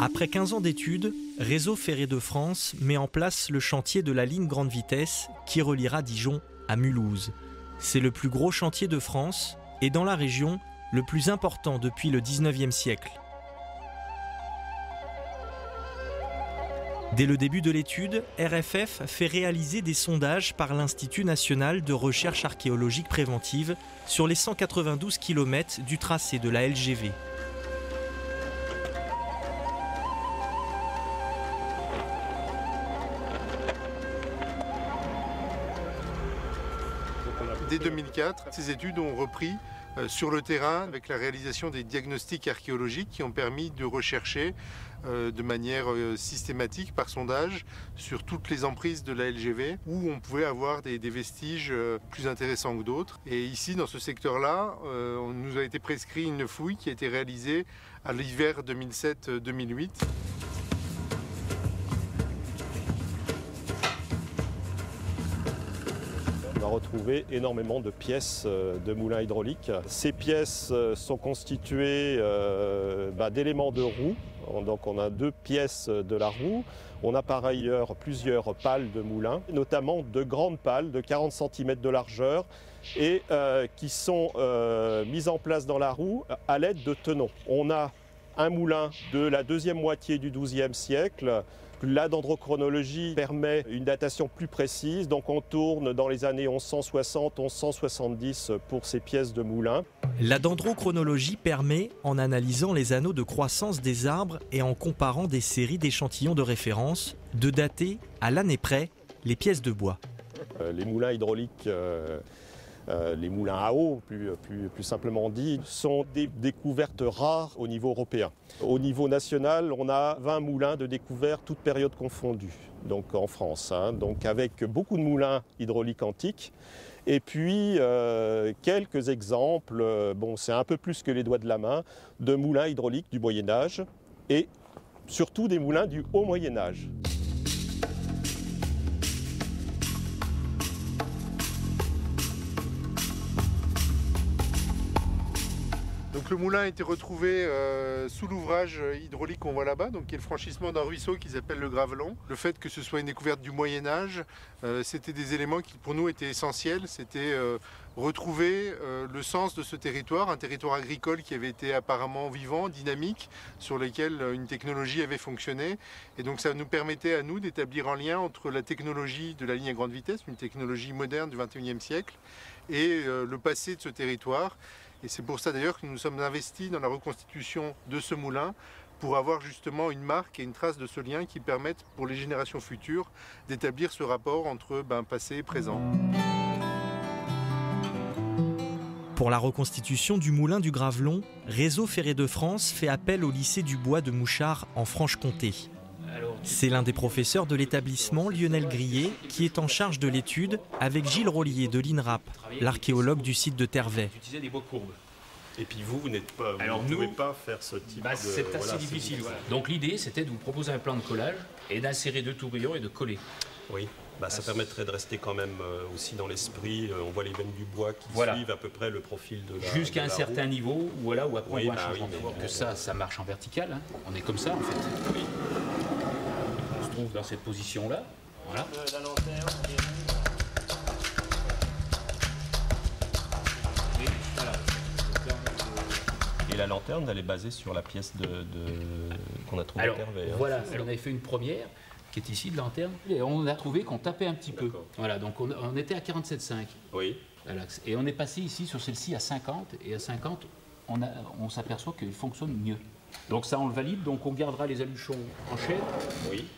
Après 15 ans d'études, Réseau Ferré de France met en place le chantier de la ligne grande vitesse qui reliera Dijon à Mulhouse. C'est le plus gros chantier de France et dans la région, le plus important depuis le 19e siècle. Dès le début de l'étude, RFF fait réaliser des sondages par l'Institut national de recherche archéologique préventive sur les 192 km du tracé de la LGV. Dès 2004, ces études ont repris sur le terrain avec la réalisation des diagnostics archéologiques qui ont permis de rechercher de manière systématique par sondage sur toutes les emprises de la LGV où on pouvait avoir des vestiges plus intéressants que d'autres. Et ici, dans ce secteur-là, on nous a été prescrit une fouille qui a été réalisée à l'hiver 2007-2008. On a retrouvé énormément de pièces de moulins hydrauliques. Ces pièces sont constituées d'éléments de roue. Donc on a 2 pièces de la roue. On a par ailleurs plusieurs pales de moulins, notamment de grandes pales de 40 cm de largeur et qui sont mises en place dans la roue à l'aide de tenons. On a un moulin de la deuxième moitié du XIIe siècle. La dendrochronologie permet une datation plus précise, donc on tourne dans les années 1160-1170 pour ces pièces de moulin. La dendrochronologie permet, en analysant les anneaux de croissance des arbres et en comparant des séries d'échantillons de référence, de dater à l'année près les pièces de bois. Les moulins hydrauliques, les moulins à eau, plus simplement dit, sont des découvertes rares au niveau européen. Au niveau national, on a 20 moulins de découverte, toutes périodes confondues, donc en France, donc avec beaucoup de moulins hydrauliques antiques. Et puis quelques exemples, c'est un peu plus que les doigts de la main, de moulins hydrauliques du Moyen-Âge et surtout des moulins du Haut Moyen-Âge. Donc le moulin a été retrouvé sous l'ouvrage hydraulique qu'on voit là-bas, donc qui est le franchissement d'un ruisseau qui s'appelle le Gravelon. Le fait que ce soit une découverte du Moyen-Âge, c'était des éléments qui pour nous étaient essentiels. C'était retrouver le sens de ce territoire, un territoire agricole qui avait été apparemment vivant, dynamique, sur lequel une technologie avait fonctionné. Et donc ça nous permettait à nous d'établir un lien entre la technologie de la ligne à grande vitesse, une technologie moderne du XXIe siècle, et le passé de ce territoire. Et c'est pour ça d'ailleurs que nous nous sommes investis dans la reconstitution de ce moulin pour avoir justement une marque et une trace de ce lien qui permettent pour les générations futures d'établir ce rapport entre passé et présent. Pour la reconstitution du moulin du Gravelon, Réseau Ferré de France fait appel au lycée du Bois de Mouchard en Franche-Comté. C'est l'un des professeurs de l'établissement, Lionel Grillet, qui est en charge de l'étude avec Gilles Rollier de l'INRAP, l'archéologue du site de Tervet. Utiliser des bois courbes. Et puis vous ne pouvez pas faire ce type de... C'est assez difficile. Voilà. Donc l'idée, c'était de vous proposer un plan de collage et d'insérer 2 tourbillons et de coller. Oui, ça permettrait de rester quand même aussi dans l'esprit. On voit les veines du bois qui suivent à peu près le profil de la jusqu'à un certain niveau, où après on voit un changement. que ça marche en vertical. On est comme ça, en fait. Oui. On se trouve dans cette position-là. Voilà. La lanterne. Et la lanterne, elle est basée sur la pièce qu'on a trouvée à Tervet. Voilà, on avait fait une première qui est ici de lanterne et on a trouvé qu'on tapait un petit peu. Voilà, donc on était à 47,5. Oui. Voilà, et on est passé ici sur celle-ci à 50 et à 50 on s'aperçoit qu'il fonctionne mieux. Donc ça on le valide, donc on gardera les aluchons en chaîne. Oui.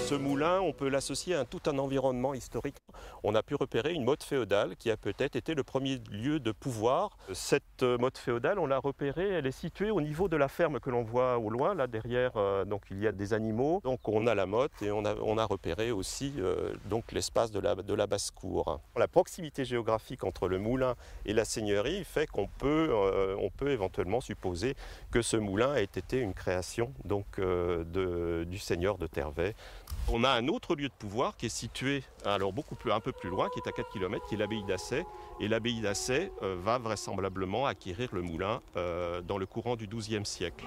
Ce ce moulin, on peut l'associer à tout un environnement historique. On a pu repérer une motte féodale qui a peut-être été le premier lieu de pouvoir. Cette motte féodale, on l'a repérée, elle est située au niveau de la ferme que l'on voit au loin, là derrière, donc il y a des animaux. Donc on a la motte et on a repéré aussi donc l'espace de la basse-cour. La proximité géographique entre le moulin et la seigneurie fait qu'on peut, éventuellement supposer que ce moulin ait été une création donc, du seigneur de Tervet. On a un autre lieu de pouvoir qui est situé alors un peu plus loin, qui est à 4 km, qui est l'abbaye d'Assay. Et l'abbaye d'Assay va vraisemblablement acquérir le moulin dans le courant du XIIe siècle.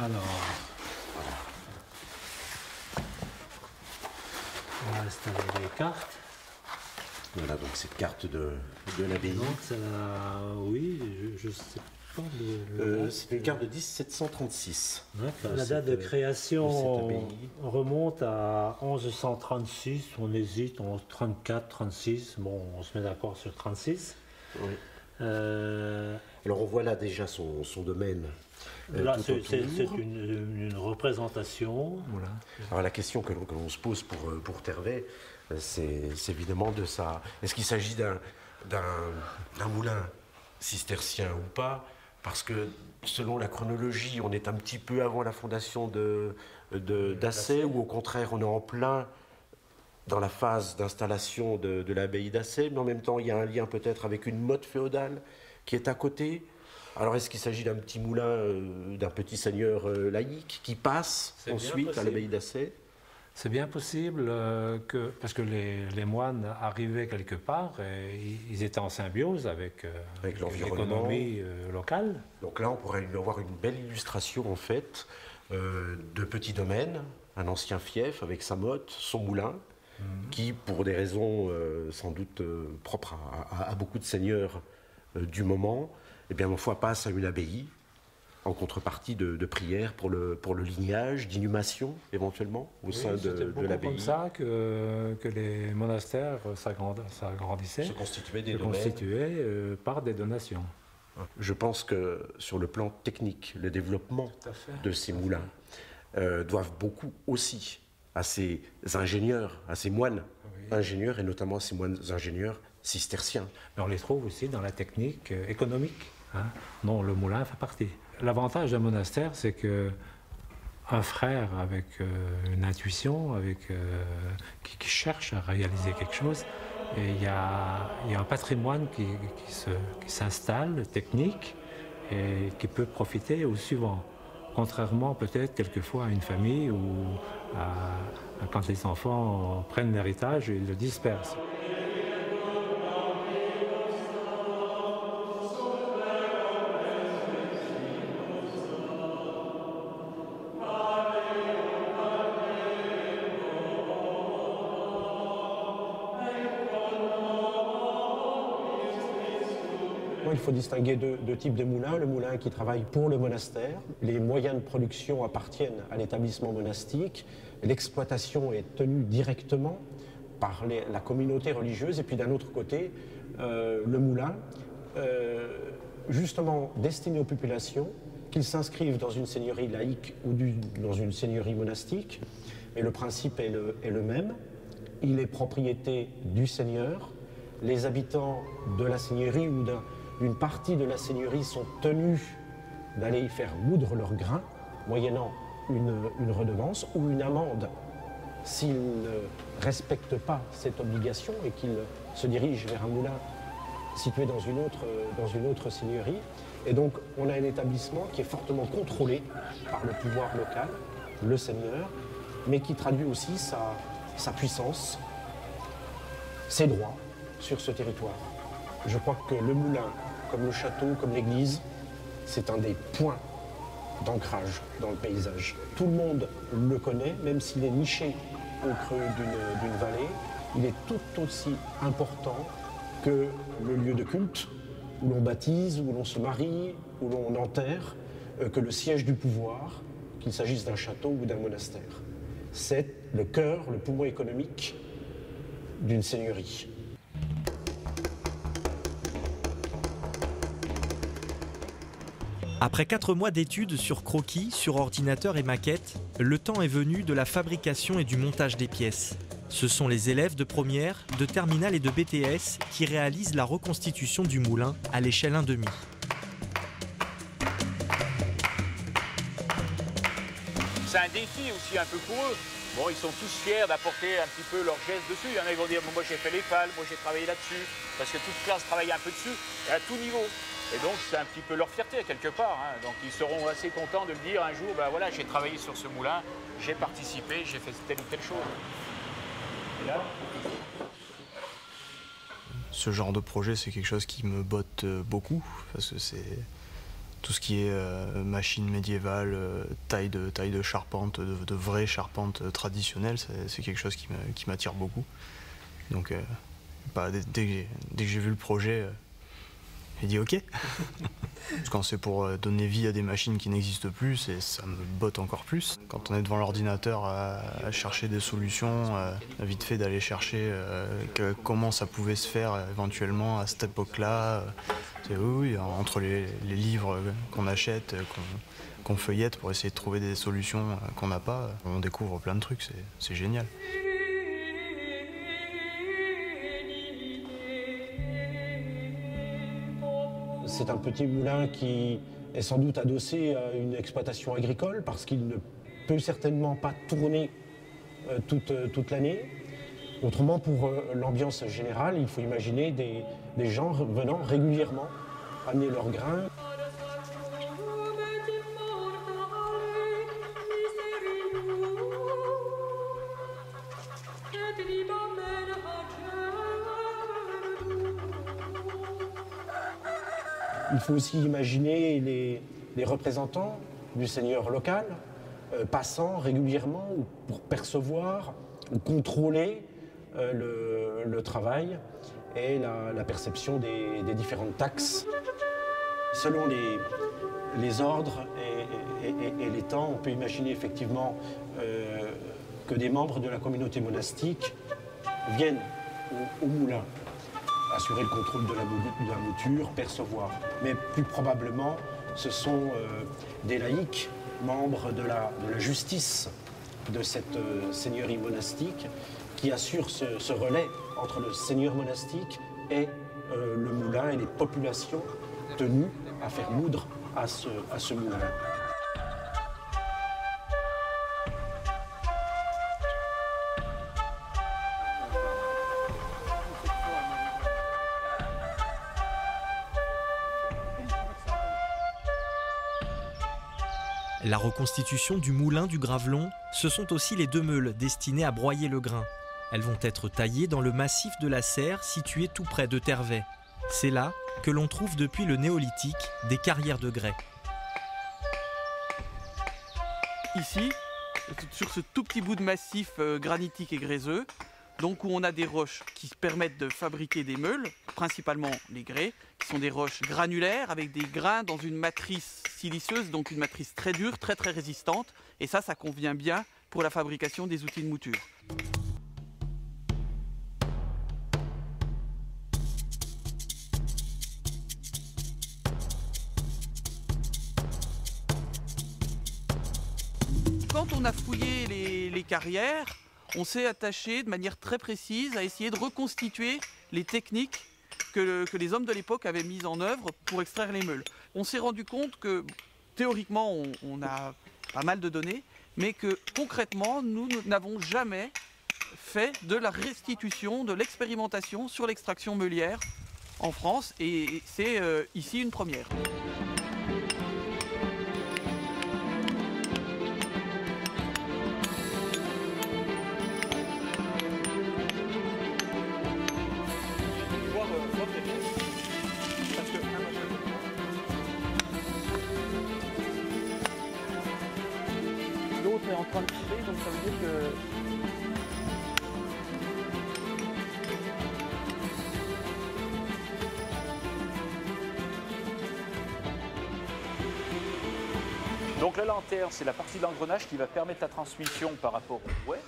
Alors, on va installer les cartes. Voilà, donc cette carte de l'abbaye. Donc, ça, oui, je sais pas. C'est une carte de 1736. La date de création remonte à 1136. On hésite entre 34, 36. Bon, on se met d'accord sur 36. Oui. Alors on voit là déjà son domaine. Là, c'est une représentation. Voilà. Alors la question que l'on se pose pour Tervet, c'est évidemment de ça. Est-ce qu'il s'agit d'un moulin cistercien ou pas? Parce que selon la chronologie, on est un petit peu avant la fondation d'Assay, ou au contraire, on est en plein dans la phase d'installation de l'abbaye d'Assay, mais en même temps, il y a un lien peut-être avec une motte féodale qui est à côté. Alors, est-ce qu'il s'agit d'un petit moulin, d'un petit seigneur laïque qui passe ensuite à l'abbaye d'Assay? C'est bien possible parce que les moines arrivaient quelque part et ils étaient en symbiose avec l'économie locale. Donc là, on pourrait avoir une belle illustration, en fait, de petits domaines, un ancien fief avec sa motte, son moulin, qui, pour des raisons sans doute propres à beaucoup de seigneurs du moment, eh bien, ma foi, passe à une abbaye, en contrepartie de prières pour le lignage, d'inhumation éventuellement au sein de l'abbaye. C'est comme ça que les monastères s'agrandissaient, se constituaient par des donations. Je pense que sur le plan technique, le développement de ces moulins doivent beaucoup aussi à ces ingénieurs, à ces moines ingénieurs, et notamment à ces moines ingénieurs cisterciens. Mais on les trouve aussi dans la technique économique, dont le moulin fait partie. L'avantage d'un monastère, c'est qu'un frère avec une intuition, qui cherche à réaliser quelque chose, et il y a un patrimoine qui s'installe, technique, et qui peut profiter au suivant. Contrairement peut-être quelquefois à une famille où quand les enfants prennent l'héritage, ils le dispersent. Il faut distinguer deux types de moulins. Le moulin qui travaille pour le monastère. Les moyens de production appartiennent à l'établissement monastique. L'exploitation est tenue directement par la communauté religieuse. Et puis d'un autre côté, le moulin, justement destiné aux populations, qu'ils s'inscrivent dans une seigneurie laïque ou dans une seigneurie monastique. Mais le principe est le même. Il est propriété du seigneur. Les habitants de la seigneurie ou d'une partie de la seigneurie sont tenus d'aller y faire moudre leurs grains, moyennant une redevance ou une amende s'ils ne respectent pas cette obligation et qu'ils se dirigent vers un moulin situé dans une autre seigneurie. Et donc on a un établissement qui est fortement contrôlé par le pouvoir local, le seigneur, mais qui traduit aussi sa puissance, ses droits sur ce territoire. Je crois que le moulin, comme le château, comme l'église, c'est un des points d'ancrage dans le paysage. Tout le monde le connaît, même s'il est niché au creux d'une vallée. Il est tout aussi important que le lieu de culte, où l'on baptise, où l'on se marie, où l'on enterre, que le siège du pouvoir, qu'il s'agisse d'un château ou d'un monastère. c'est le cœur, le poumon économique d'une seigneurie. Après 4 mois d'études sur croquis, sur ordinateur et maquettes, le temps est venu de la fabrication et du montage des pièces. Ce sont les élèves de première, de terminale et de BTS qui réalisent la reconstitution du moulin à l'échelle 1,5. C'est un défi aussi un peu pour eux. Bon, ils sont tous fiers d'apporter un petit peu leur geste dessus. Il y en a qui vont dire, moi j'ai fait les pales, moi j'ai travaillé là-dessus. Parce que toute classe travaille un peu dessus, et à tout niveau. Et donc c'est un petit peu leur fierté quelque part. Hein. Donc ils seront assez contents de me dire un jour, ben voilà, j'ai travaillé sur ce moulin, j'ai participé, j'ai fait telle ou telle chose. Et là, ce genre de projet, c'est quelque chose qui me botte beaucoup, parce que c'est tout ce qui est machine médiévale, taille de charpente, de vraie charpente traditionnelle, c'est quelque chose qui m'attire beaucoup. Donc dès que j'ai vu le projet, j'ai dit ok. Quand c'est pour donner vie à des machines qui n'existent plus, ça me botte encore plus. Quand on est devant l'ordinateur à chercher des solutions, vite fait d'aller chercher comment ça pouvait se faire éventuellement à cette époque-là. Oui, entre les livres qu'on achète, qu'on feuillette pour essayer de trouver des solutions qu'on n'a pas, on découvre plein de trucs, c'est génial. C'est un petit moulin qui est sans doute adossé à une exploitation agricole parce qu'il ne peut certainement pas tourner toute l'année. Autrement, pour l'ambiance générale, il faut imaginer des gens venant régulièrement amener leurs grains. Il faut aussi imaginer les représentants du seigneur local passant régulièrement pour percevoir ou contrôler le travail et la perception des différentes taxes. Selon les ordres et les temps, on peut imaginer effectivement que des membres de la communauté monastique viennent au moulin assurer le contrôle de la mouture, percevoir. Mais plus probablement, ce sont des laïcs, membres de la justice de cette seigneurie monastique, qui assurent ce relais entre le seigneur monastique et le moulin et les populations tenues à faire moudre à ce moulin. La reconstitution du moulin du Gravelon, ce sont aussi les 2 meules destinées à broyer le grain. Elles vont être taillées dans le massif de la Serre situé tout près de Tervet. C'est là que l'on trouve depuis le néolithique des carrières de grès. Ici, sur ce tout petit bout de massif granitique et gréseux, donc où on a des roches qui permettent de fabriquer des meules, principalement les grès, qui sont des roches granulaires avec des grains dans une matrice silicieuse, donc une matrice très dure, très résistante. Et ça convient bien pour la fabrication des outils de mouture. Quand on a fouillé les carrières, on s'est attaché de manière très précise à essayer de reconstituer les techniques que les hommes de l'époque avaient mises en œuvre pour extraire les meules. On s'est rendu compte que théoriquement on a pas mal de données, mais que concrètement nous n'avons jamais fait de la restitution, de l'expérimentation sur l'extraction meulière en France, et c'est ici une première. L'autre est en train de couler, donc ça veut dire que... Donc la lanterne, c'est la partie de l'engrenage qui va permettre la transmission par rapport au bouet.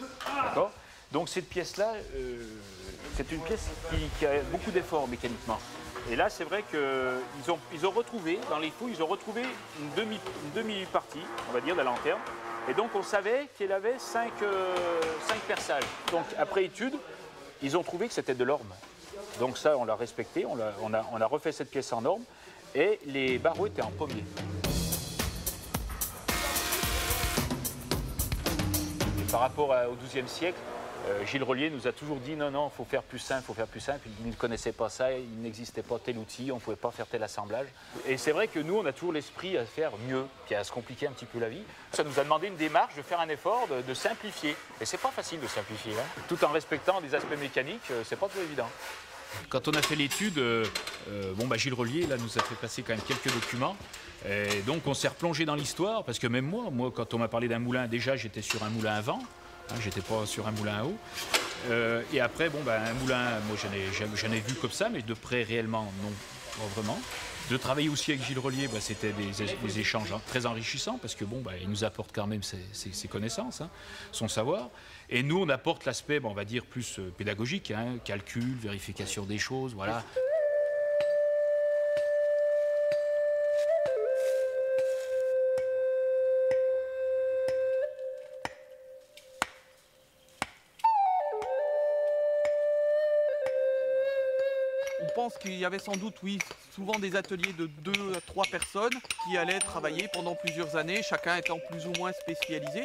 D'accord ? Donc cette pièce-là, c'est une pièce qui a beaucoup d'efforts mécaniquement. Et là, c'est vrai qu'ils ont retrouvé, dans les fouilles, ils ont retrouvé une demi-partie, on va dire, de la lanterne. Et donc on savait qu'elle avait 5 perçages. Donc après étude, ils ont trouvé que c'était de l'orme. Donc ça, on l'a respecté, on a refait cette pièce en orme. Et les barreaux étaient en pommier. Et par rapport au XIIe siècle, Gilles Rollier nous a toujours dit non, il faut faire plus simple, il faut faire plus simple. Il ne connaissait pas ça, il n'existait pas tel outil, on ne pouvait pas faire tel assemblage. Et c'est vrai que nous, on a toujours l'esprit à faire mieux, puis à se compliquer un petit peu la vie. Ça nous a demandé une démarche, de faire un effort, de simplifier. Et c'est pas facile de simplifier, hein. Tout en respectant des aspects mécaniques, c'est pas toujours évident. Quand on a fait l'étude, Gilles Rollier là, nous a fait passer quand même quelques documents. Et donc on s'est replongé dans l'histoire, parce que même moi, quand on m'a parlé d'un moulin, déjà j'étais sur un moulin à vent. J'étais pas sur un moulin à eau. Et après, un moulin, moi j'en ai vu comme ça, mais de près réellement, non, pas vraiment. De travailler aussi avec Gilles Rollier, c'était des échanges très enrichissants, parce que il nous apporte quand même ses connaissances, hein, son savoir. Et nous, on apporte l'aspect, on va dire, plus pédagogique, hein, calcul, vérification des choses, voilà. On pense qu'il y avait sans doute, oui, souvent des ateliers de 2 à 3 personnes qui allaient travailler pendant plusieurs années, chacun étant plus ou moins spécialisé.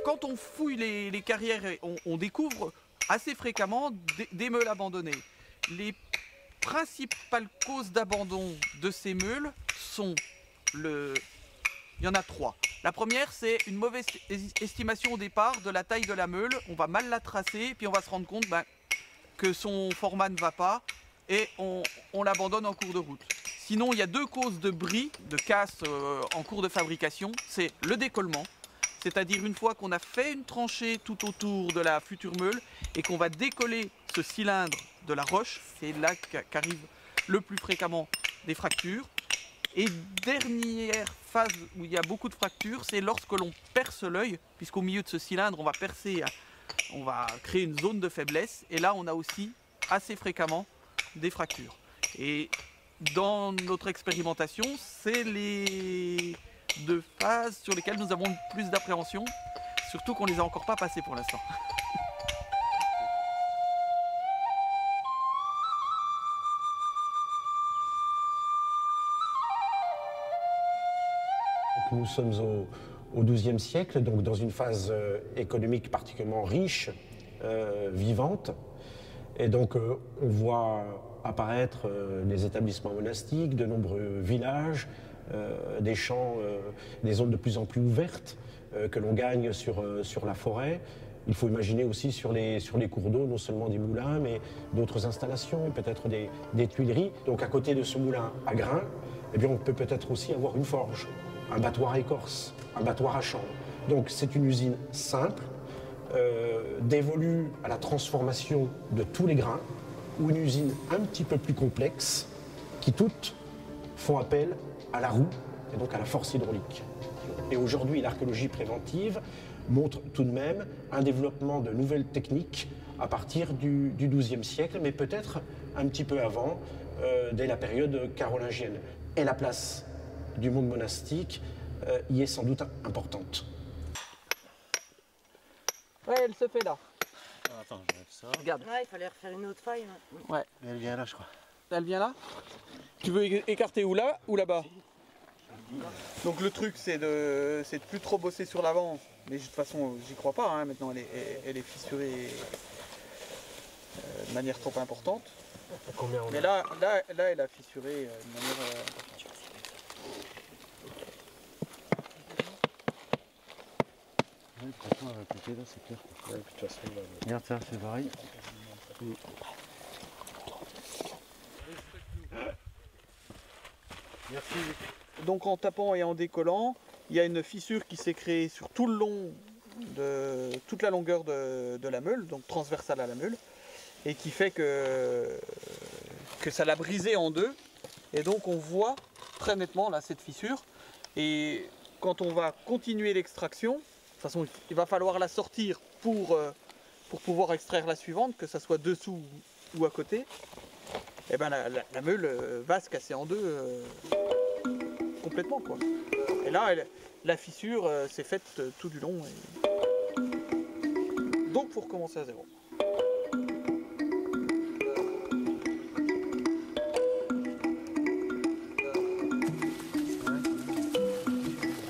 Quand on fouille les carrières, on découvre assez fréquemment des meules abandonnées. Les principales causes d'abandon de ces meules sont il y en a 3. La première, c'est une mauvaise estimation au départ de la taille de la meule. On va mal la tracer, puis on va se rendre compte que son format ne va pas et on l'abandonne en cours de route. Sinon, il y a 2 causes de bris, de casse en cours de fabrication. C'est le décollement, c'est-à-dire une fois qu'on a fait une tranchée tout autour de la future meule et qu'on va décoller ce cylindre de la roche, c'est là qu'arrivent le plus fréquemment des fractures. Et dernière phase où il y a beaucoup de fractures, c'est lorsque l'on perce l'œil, puisqu'au milieu de ce cylindre, on va créer une zone de faiblesse. Et là, on a aussi assez fréquemment des fractures. Et dans notre expérimentation, c'est les 2 phases sur lesquelles nous avons le plus d'appréhension, surtout qu'on ne les a encore pas passées pour l'instant. Nous sommes au XIIe siècle, donc dans une phase économique particulièrement riche, vivante. Et donc on voit apparaître des établissements monastiques, de nombreux villages, des champs, des zones de plus en plus ouvertes que l'on gagne sur la forêt. Il faut imaginer aussi sur les cours d'eau, non seulement des moulins, mais d'autres installations, peut-être des tuileries. Donc à côté de ce moulin à grains, on peut peut-être aussi avoir une forge, un battoir à écorce, un battoir à chanvre. Donc c'est une usine simple, dévolue à la transformation de tous les grains, ou une usine un petit peu plus complexe, qui toutes font appel à la roue et donc à la force hydraulique. Et aujourd'hui, l'archéologie préventive montre tout de même un développement de nouvelles techniques à partir du XIIe siècle, mais peut-être un petit peu avant, dès la période carolingienne. Et la place du monde monastique y est sans doute importante. Ouais, elle se fait là. Attends, je vais ça. Regarde. Ouais, il fallait refaire une autre faille. Ouais. Elle vient là, je crois. Elle vient là? Tu veux écarter où là ou là-bas? Donc le truc, c'est de plus trop bosser sur l'avant. Mais de toute façon, j'y crois pas. Hein. Maintenant, elle est fissurée de manière trop importante. Combien on a? Mais là, elle a fissuré de manière importante. Oui, franchement, elle va péter là, c'est clair. Ouais, de toute façon, regarde ça, c'est pareil. Merci. Donc en tapant et en décollant, il y a une fissure qui s'est créée sur tout le long de toute la longueur de la meule, donc transversale à la meule, et qui fait que ça l'a brisé en deux. Et donc on voit très nettement là cette fissure. Et quand on va continuer l'extraction, de toute façon il va falloir la sortir pour pouvoir extraire la suivante, que ça soit dessous ou à côté. Et ben la meule va se casser en deux complètement, quoi. Et là la fissure s'est faite tout du long. Donc il faut recommencer à zéro.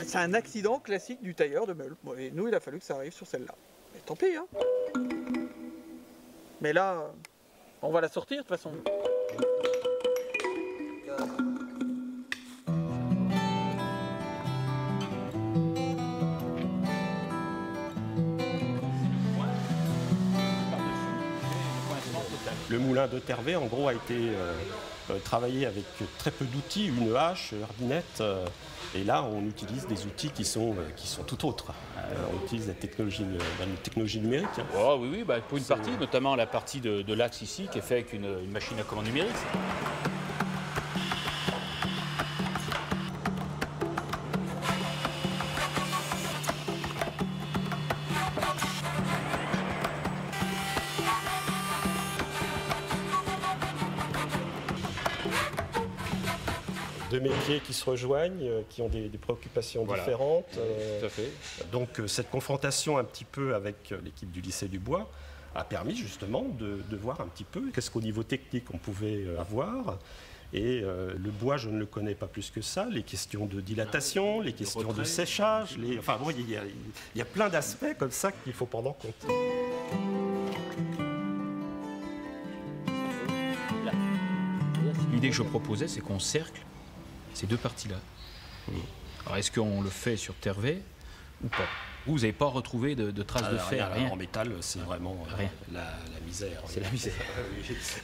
C'est un accident classique du tailleur de meule. Bon, et nous, il a fallu que ça arrive sur celle-là. Mais tant pis, hein. Mais là, on va la sortir de toute façon. Le moulin de Tervet, en gros, a été travaillé avec très peu d'outils, une hache, hardinette. Et là, on utilise des outils qui sont tout autres. On utilise la technologie numérique. Oh, oui, bah, pour une partie, notamment la partie de l'axe ici, qui est faite avec une machine à commande numérique. Deux métiers qui se rejoignent, qui ont des préoccupations différentes. Tout à fait. Donc cette confrontation un petit peu avec l'équipe du lycée du Bois a permis justement de voir un petit peu qu'est-ce qu'au niveau technique on pouvait avoir. Et le bois, je ne le connais pas plus que ça. Les questions de dilatation, les questions de séchage. Enfin bon, il y a plein d'aspects comme ça qu'il faut prendre en compte. L'idée que je proposais, c'est qu'on cercle ces deux parties-là. Alors, est-ce qu'on le fait sur Tervet ou pas? Vous n'avez pas retrouvé de traces de fer, rien. En métal, c'est vraiment rien. La misère. C'est la misère.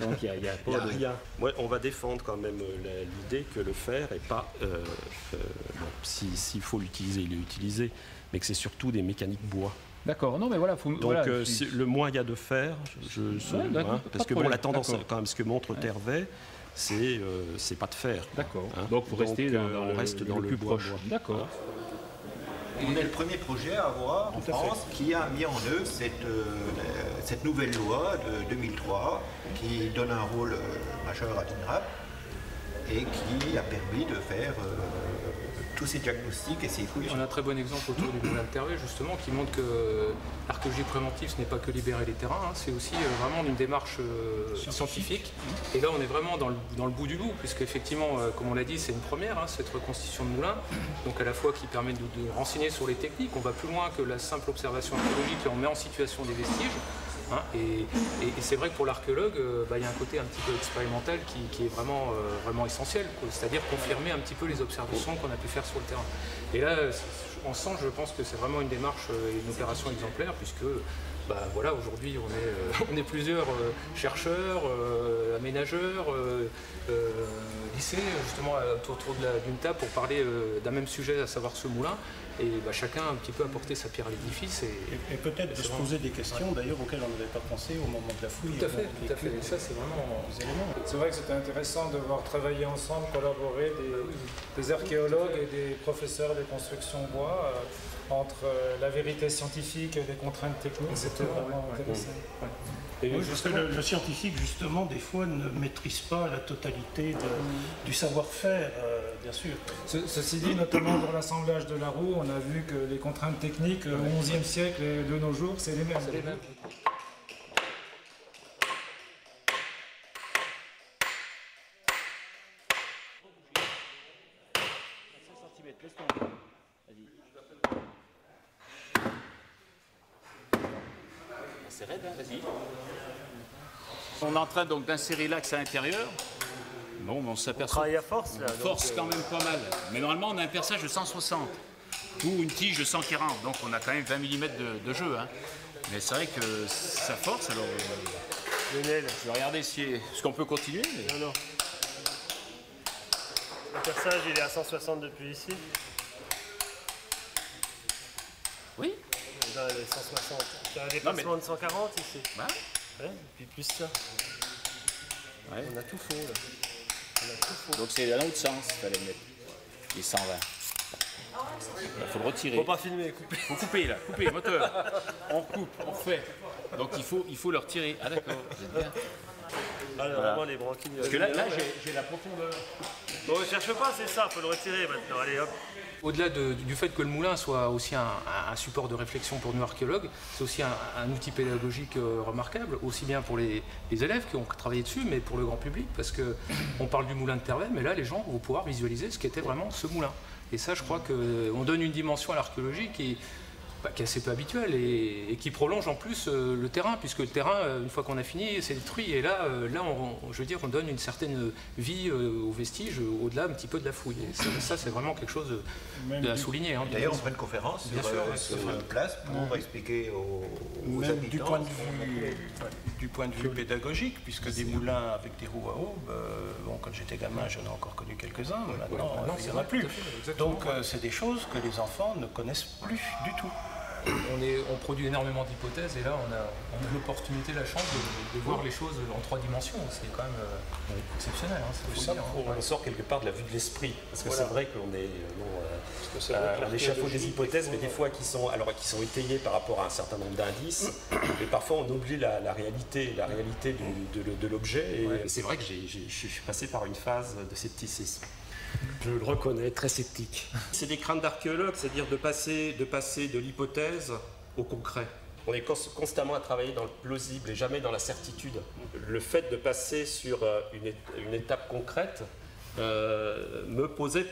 Donc il n'y a pas de rien. Ouais, on va défendre quand même l'idée que le fer n'est pas... s'il faut l'utiliser, il est utilisé, mais que c'est surtout des mécaniques bois. D'accord, non mais voilà. Donc le moins il y a de fer, parce que bon, la tendance, quand même, ce que montre Tervet, c'est pas de fer. D'accord. Hein. Donc vous restez on reste dans le plus bois. proche. D'accord. On est le premier projet à avoir en France qui a mis en œuvre cette nouvelle loi de 2003 qui donne un rôle majeur à l'INRAP et qui a permis de faire tous ces diagnostics et ces fouilles. On a un très bon exemple autour du moulin de Tervet justement qui montre que l'archéologie préventive ce n'est pas que libérer les terrains, hein, c'est aussi vraiment une démarche scientifique. Et là on est vraiment dans le bout du loup puisque effectivement comme on l'a dit c'est une première hein, cette reconstitution de moulin, donc à la fois qui permet de renseigner sur les techniques, on va plus loin que la simple observation archéologique et on met en situation des vestiges. Hein, et c'est vrai que pour l'archéologue, il y a un côté un petit peu expérimental qui est vraiment essentiel, c'est-à-dire confirmer un petit peu les observations qu'on a pu faire sur le terrain. Et là, en sens, je pense que c'est vraiment une démarche et une opération exemplaire, puisque voilà, aujourd'hui on est plusieurs chercheurs, aménageurs, lycées, justement autour d'une table pour parler d'un même sujet, à savoir ce moulin. Et chacun a un petit peu apporté sa pierre à l'édifice. Et peut-être de se poser des questions d'ailleurs auxquelles on n'avait pas pensé au moment de la fouille. Tout à fait, tout à fait. Et ça c'est vraiment des éléments. C'est vrai que c'était intéressant de voir travailler ensemble, collaborer des archéologues et des professeurs de construction bois entre la vérité scientifique et les contraintes techniques. C'était vraiment intéressant. Ouais. Oui, parce que le scientifique, justement, des fois, ne maîtrise pas la totalité du savoir-faire, bien sûr. Ceci dit, notamment dans l'assemblage de la roue, on a vu que les contraintes techniques au XIe siècle et de nos jours, c'est les mêmes. C'est les mêmes. C'est raide, hein, vas-y. On est en train donc d'insérer l'axe à l'intérieur. Bon, on s'aperçoit. On travaille à force là. On force quand même pas mal. Mais normalement, on a un perçage de 160 pour une tige de 140. Donc on a quand même 20 mm de jeu. Hein. Mais c'est vrai que ça force. Alors, Lionel, je vais regarder ce qu'on peut continuer. Mais... Non. Le perçage, il est à 160 depuis ici. Oui. Dans les 160. Tu as un dépassement de 140 ici. Bah. Ouais, et puis plus ça. Ouais. On a tout faux là. On a tout faux. Donc c'est dans l'autre sens, il fallait le mettre. Et 120. Il faut le retirer. Faut pas filmer. Faut couper là, couper, moteur. On coupe, on fait. Donc il faut le retirer. Ah d'accord, vous êtes bien. Voilà. Vraiment les branquilles. Parce que là j'ai la profondeur. Bon, ne cherche pas, c'est ça, faut le retirer maintenant. Allez hop. Au-delà du fait que le moulin soit aussi un support de réflexion pour nous archéologues, c'est aussi un outil pédagogique remarquable, aussi bien pour les élèves qui ont travaillé dessus, mais pour le grand public, parce qu'on parle du moulin de Tervet, mais là les gens vont pouvoir visualiser ce qu'était vraiment ce moulin. Et ça, je crois qu'on donne une dimension à l'archéologie qui est assez peu habituelle et qui prolonge en plus le terrain, puisque le terrain, une fois qu'on a fini, c'est détruit. Et là, je veux dire, on donne une certaine vie aux vestiges, au-delà un petit peu de la fouille. Et ça, c'est vraiment quelque chose à souligner. Hein, d'ailleurs, on fera une conférence sur place pour expliquer aux habitants. Du point de vue pédagogique, puisque des moulins avec des roues à aube, bon, quand j'étais gamin, j'en ai encore connu quelques-uns, mais maintenant, il n'y en a plus. Donc, c'est des choses que les enfants ne connaissent plus du tout. On produit énormément d'hypothèses et là on a l'opportunité, la chance de voir les choses en 3 dimensions. C'est quand même exceptionnel. Hein, on sort quelque part de la vue de l'esprit. Parce que c'est vrai qu'on est à l'échafaud des hypothèses, mais des fois qui sont étayées par rapport à un certain nombre d'indices. Et parfois on oublie la réalité de l'objet. Et c'est vrai que je suis passé par une phase de scepticisme. Je le reconnais, très sceptique. C'est des craintes d'archéologues, c'est-à-dire de passer de l'hypothèse au concret. On est constamment à travailler dans le plausible et jamais dans la certitude. Le fait de passer sur une étape concrète me posait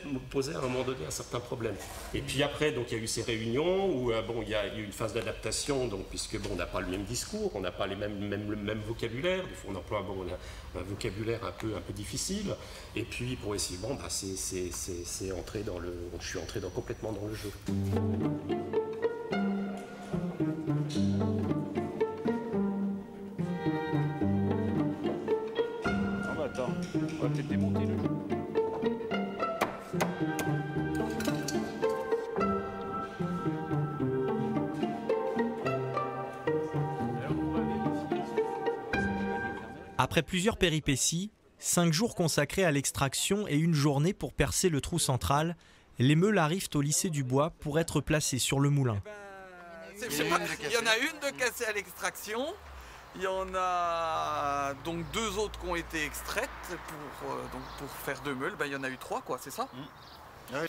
à un moment donné un certain problème. Et puis après, donc, il y a eu ces réunions où il y a eu une phase d'adaptation, donc, puisque on n'a pas le même discours, on n'a pas le même vocabulaire, des fois on emploie un vocabulaire un peu difficile, et puis pour essayer, c'est entré dans je suis entré complètement dans le jeu. Attends, on va peut-être démonter le jeu. Après plusieurs péripéties, 5 jours consacrés à l'extraction et une journée pour percer le trou central, les meules arrivent au lycée du Bois pour être placées sur le moulin. Il y en a une de cassée à l'extraction, il y en a donc 2 autres qui ont été extraites pour faire 2 meules. Il y en a eu 3, quoi, c'est ça? Il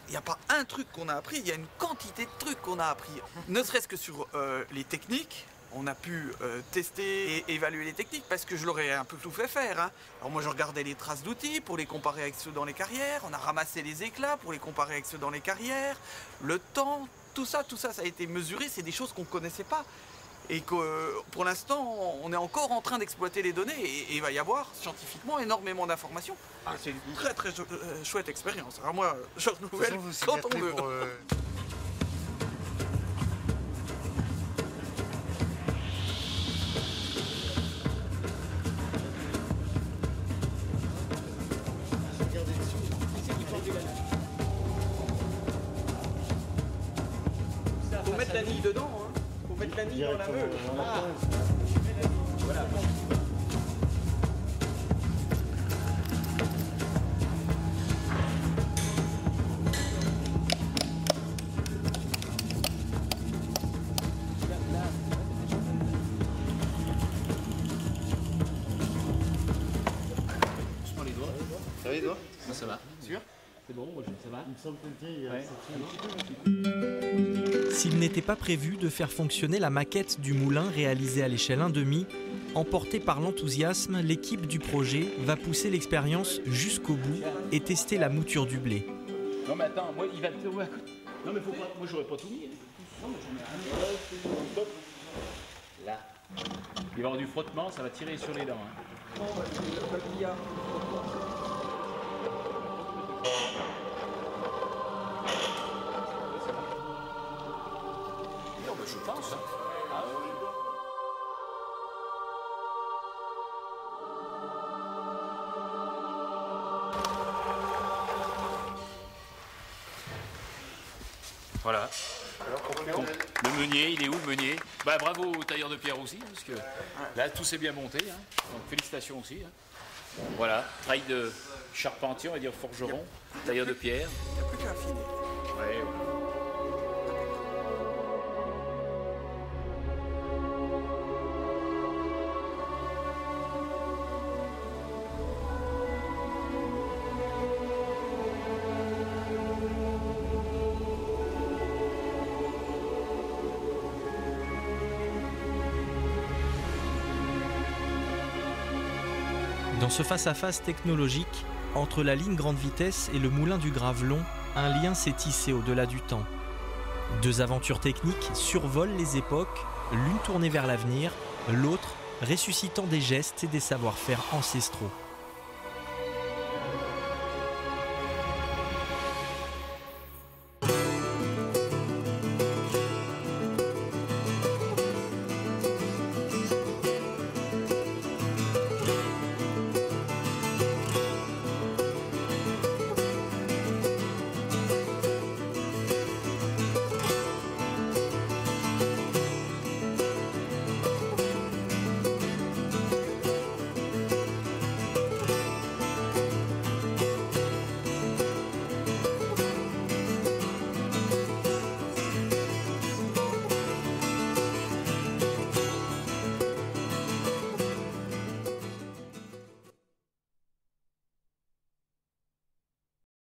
n'y a pas un truc qu'on a appris, il y a une quantité de trucs qu'on a appris. Ne serait-ce que sur les techniques. On a pu tester et évaluer les techniques parce que je leur ai un peu tout fait faire. Hein. Alors moi je regardais les traces d'outils pour les comparer avec ceux dans les carrières, on a ramassé les éclats pour les comparer avec ceux dans les carrières, le temps, tout ça ça a été mesuré, c'est des choses qu'on ne connaissait pas. Et que pour l'instant on est encore en train d'exploiter les données et il va y avoir scientifiquement énormément d'informations. C'est une très chouette expérience. Alors moi je renouvelle quand on veut. Faut mettre l'anille dedans, hein. Faut mettre l'anille dans la meule. Voilà. Je prends les doigts. Ça va les doigts? Ça va. Sûr? C'est bon, ça va. Il me semble que S'il n'était pas prévu de faire fonctionner la maquette du moulin réalisée à l'échelle 1,5, emportée par l'enthousiasme, l'équipe du projet va pousser l'expérience jusqu'au bout et tester la mouture du blé. Non mais attends, moi il va te... Non mais faut pas... Moi j'aurais pas tout mis. Non mais j'en ai un. Là. Il va y avoir du frottement, ça va tirer sur les dents. Hein. Non, mais je pense. Hein. Ah, oui. Voilà. Le meunier, il est où le meunier? Bravo au tailleur de pierre aussi, parce que là tout s'est bien monté. Hein. Donc félicitations aussi. Hein. Voilà, travail de charpentier, on va dire forgeron, tailleur de pierre. Il n'y a plus qu'à affiner. Ouais, voilà. Dans ce face-à-face technologique, entre la ligne grande vitesse et le moulin du Gravelon, un lien s'est tissé au-delà du temps. Deux aventures techniques survolent les époques, l'une tournée vers l'avenir, l'autre ressuscitant des gestes et des savoir-faire ancestraux.